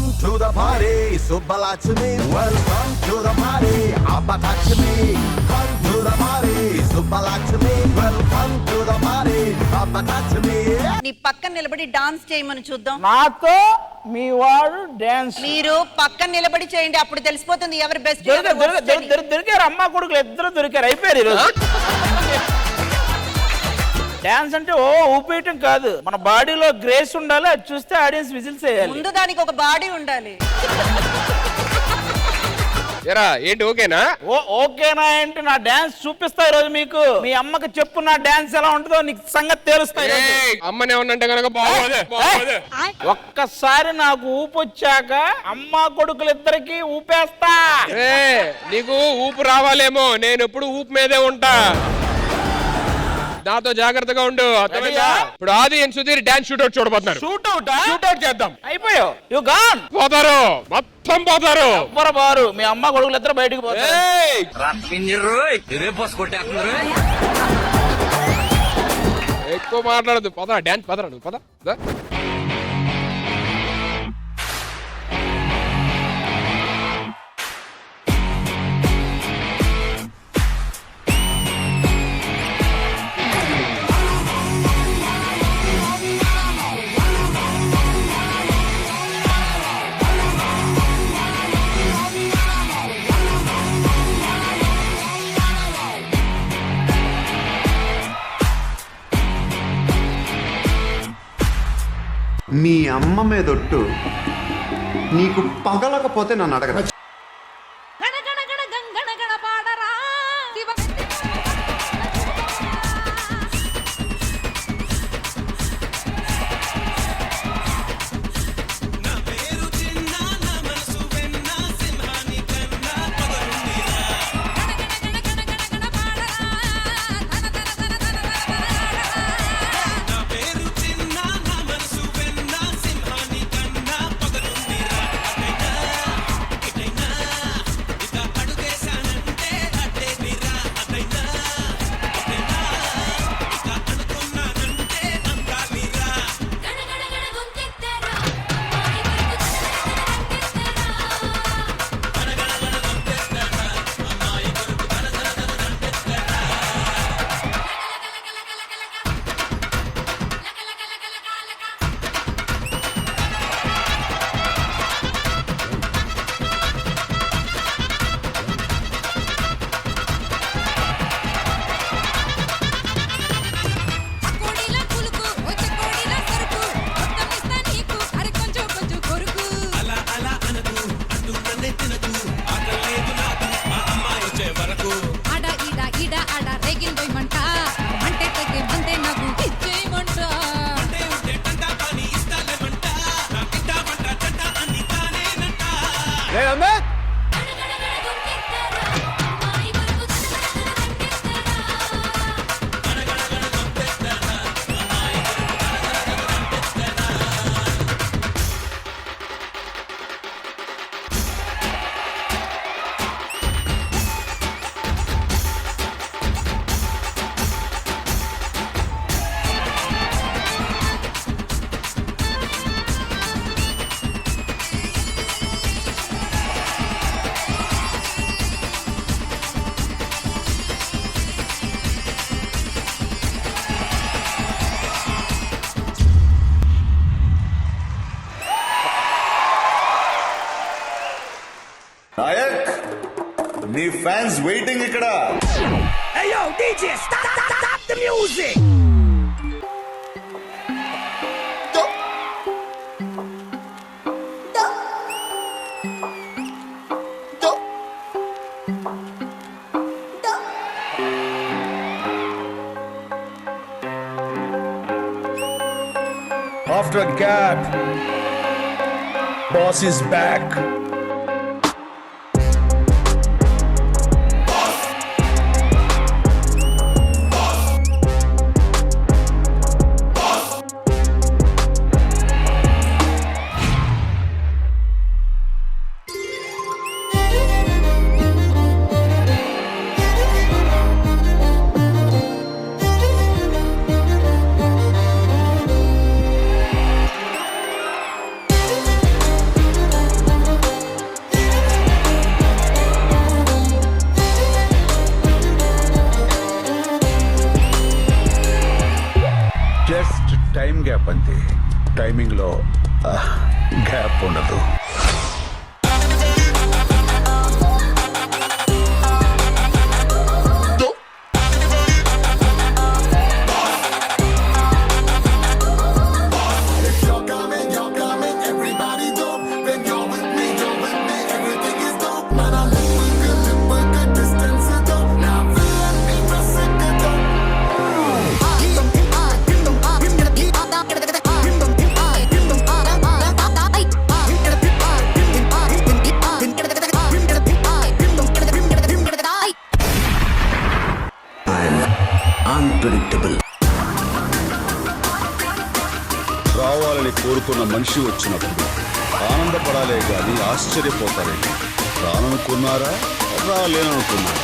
Welcome to the party, Subbalakshmi. Welcome to the party, Abbalakshmi. Come to the party, Subbalakshmi. Welcome to the party, Abbalakshmi. నీ పక్కన నిలబడి dance చేయమని చూద్దాం. నాతో మీ వాడు డాన్స్ మీరు పక్కన నిలబడి చేయండి, అప్పుడు తెలిసిపోతుంది ఎవరు బెస్ట్. దొరికారు, అమ్మ కొడుకులు ఇద్దరు దొరికారు, అయిపోయారు ఈరోజు. డాన్స్ అంటే ఓ ఊపేయటం కాదు, మన బాడీలో గ్రేస్ ఉండాలి, అది చూస్తే ఆడియన్స్ విజిల్స్ వేయాలి. ముందు దానికి ఒక బాడీ ఉండాలి. ఎరా ఏంటి ఓకేనా? ఓకేనా ఏంటి, నా డాన్స్ చూపిస్తా ఈ రోజు మీకు. మీ అమ్మకి చెప్పు నా డాన్స్ ఎలా ఉంటుందో, నీకు సంగతి తెలుస్తాయి. అమ్మనే ఉన్నంటే కనుక బాగోదే. ఒక్కసారి నాకు ఊపొచ్చాక అమ్మ కొడుకులు ఇద్దరికి ఊపేస్తా. నీకు ఊపు రావాలేమో, నేను ఎప్పుడు ఊపు మీదే ఉంటా, నాతో జాగ్రత్తగా ఉండు. ఇప్పుడు ఆది అండ్ సుధీర్ డాన్స్ షూట్అవుట్ చూడబోతున్నారు. షూట్అవుట్ చేద్దాం. అయిపోయావు, యు గాన్. పోతారు, మొత్తం పోతారు. ఎవ్వరు బారు, మీ అమ్మ కొడుకులు ఇద్దరు బయటకు పోతారు. ఎక్కువ మాట్లాడదు, పదరా డాన్స్, పదరా నువ్వు పద. మీ అమ్మ మీదొట్టు నీకు పగలకపోతే నన్ను అడగరా. నాయక్, నీ ఫ్యాన్స్ వెయిటింగ్ ఇక్కడ. Hey yo, DJ, stop the music. After a gap, boss is back. Timing లో గ్యాప్ ఉండదు. Unpredictable. రావాలని కోరుకున్న మనిషి వచ్చినప్పుడు ఆనందపడాలే గాని ఆశ్చర్యపోతారేంటి? రాననుకున్నారా, రాలేననుకున్నారా?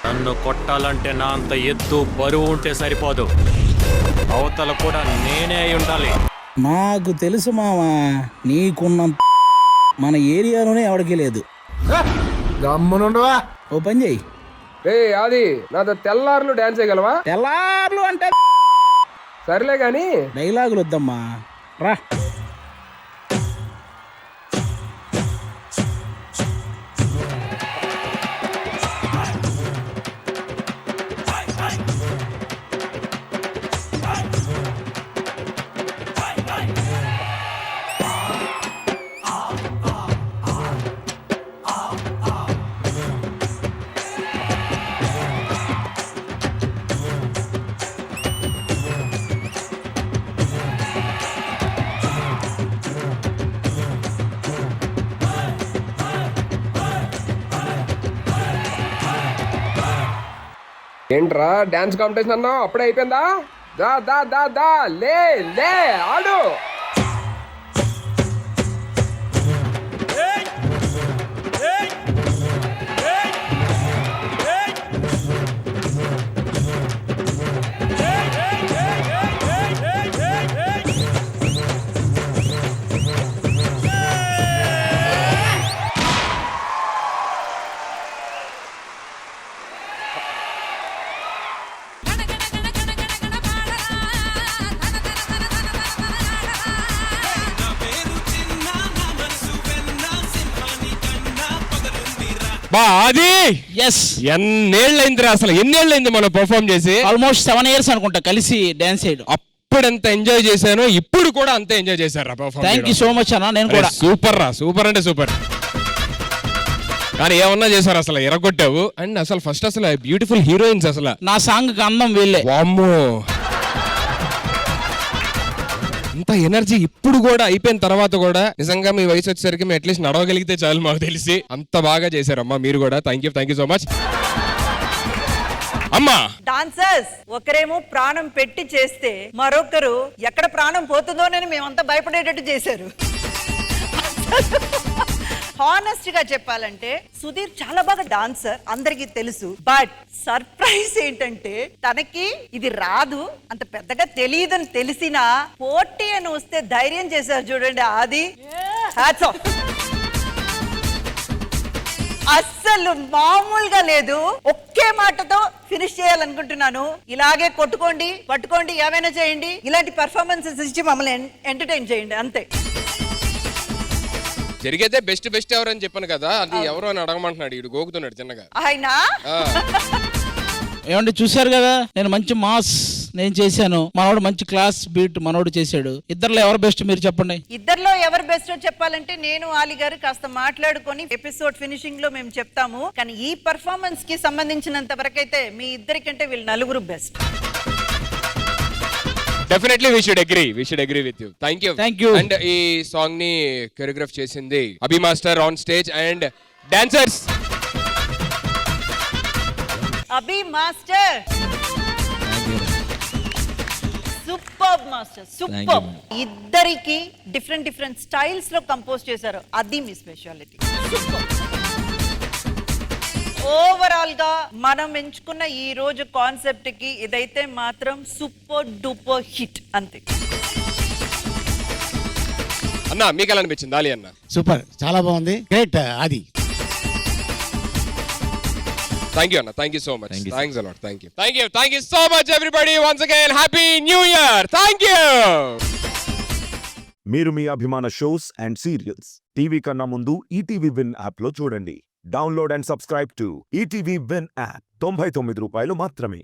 నన్ను కొట్టాలంటే నా అంత ఎత్తు బరువు ఉంటే సరిపోదు, అవతల కూడా నేనే అయి ఉండాలి. నాకు తెలుసు మావా, నీకున్నంత మన ఏరియాలోనే ఎవడికి లేదు. గమ్మునుండవా. ఓ పని చెయ్యి. అది నాతో తెల్లారులు డాన్స్ చేయగలవా? తెల్లార్లు అంటే సర్లే గాని డైలాగులు వద్దమ్మా, రా. ఏంట్రా డాన్స్ కాంపిటీషన్ అన్నావు, అప్పుడే అయిపోయిందా? దా దా దా దా లే లే ఆడు. బా అది ఎస్, ఎన్నేళ్ళైందిరా, అసలు ఎన్నేళ్ళైంది మనం పర్ఫామ్ చేసి? ఆల్మోస్ట్ 7 years అనుకుంటా కలిసి డాన్స్ చేయడం. అప్పుడు ఎంత ఎంజాయ్ చేశానో ఇప్పుడు కూడా అంతే ఎంజాయ్ చేశారా perform? Thank you so much అన్న. నేను కూడా సూపర్ రా, సూపర్ అంటే సూపర్. కానీ ఏమన్నా చేశారు, అసలు ఎరగొట్టావు. అండ్ అసలు ఫస్ట్ అసలు బ్యూటిఫుల్ హీరోయిన్స్, అసలు నా సాంగ్ కి అందం వీళ్ళే. వామ్మో, అంత ఎనర్జీ ఇప్పుడు కూడా అయిపోయిన తర్వాత కూడా నిజంగా మీ వయసు వచ్చేసరికి మేము అట్లీస్ట్ నడవగలిగితే చాలు మాకు తెలిసి. అంత బాగా చేశారమ్మా మీరు కూడా. థ్యాంక్ యూ సో మచ్ అమ్మా. డాన్సర్స్ ఒకరేమో ప్రాణం పెట్టి చేస్తే మరొకరు ఎక్కడ ప్రాణం పోతుందోనని మేమంతా భయపడేటట్టు చేశారు. హానెస్ట్ గా చెప్పాలంటే సుధీర్ చాలా బాగా డాన్సర్, అందరికీ తెలుసు. బట్ సర్ప్రైజ్ ఏంటంటే తనకి ఇది రాదు, అంత పెద్దగా తెలియదని తెలిసినా పోటీ అని వస్తే ధైర్యం చేశారు చూడండి. అది హ్యాట్స్ ఆఫ్. అస్సలు మామూలుగా లేదు. ఒకే మాటతో ఫినిష్ చేయాలనుకుంటున్నాను. ఇలాగే కొట్టుకోండి, పట్టుకోండి, ఏమైనా చేయండి. ఇలాంటి పర్ఫార్మెన్సెస్ ఇచ్చి మమ్మల్ని ఎంటర్టైన్ చేయండి అంతే. జరిగేదే బెస్ట్ ఎవరు అని చెప్పాను కదా, అది ఎవరు అని అడగమంటున్నాడు. ఇడు గోకుతున్నాడు చిన్నగా. ఆయన ఏమంటే చూశారు కదా, నేను మంచి మాస్ నేను చేశాను, మనోడు మంచి క్లాస్ బీట్ మనోడు చేశాడు. ఇద్దరులో ఎవరు బెస్ట్ మీరు చెప్పండి. ఇద్దర్లో ఎవరు బెస్ట్ చెప్పాలంటే నేను ఆలి గారు కాస్త మాట్లాడుకొని ఎపిసోడ్ ఫినిషింగ్ లో మేము చెప్తాము. కానీ ఈ పర్ఫార్మెన్స్ కి సంబంధించినంత వరకైతే మీ ఇద్దరికంటే వీళ్ళు నలుగురు best. Definitely we should agree with you. Thank you. And ఈ సాంగ్ ని కొరియోగ్రాఫ్ చేసింది Abhi master on stage and dancers. Abhi master super master, super. ఇద్దరికి డిఫరెంట్ స్టైల్స్ లో కంపోజ్ చేశారు, అది మీ స్పెషాలిటీ. ఓవరాల్ గా మనం ఎంచుకున్న ఈ రోజు కాన్సెప్ట్ కి ఇదైతే మాత్రం సూపర్ డూపర్ హిట్ అంతే. అన్న మీకు ఎలా అనిపించింది ఆలి అన్న? సూపర్, చాలా బాగుంది, గ్రేట్ అది. Thank you, Anna. Thank you so much. Thanks a lot. Thank you so much, everybody. Once again, Happy New Year. Thank you. మీరు మీ అభిమాన షోస్ అండ్ సీరియల్స్ టీవీ కన్నా ముందు ఈటీవీ విన్ యాప్ లో చూడండి. Download and subscribe to ETV win app. 99 రూపాయలు మాత్రమే.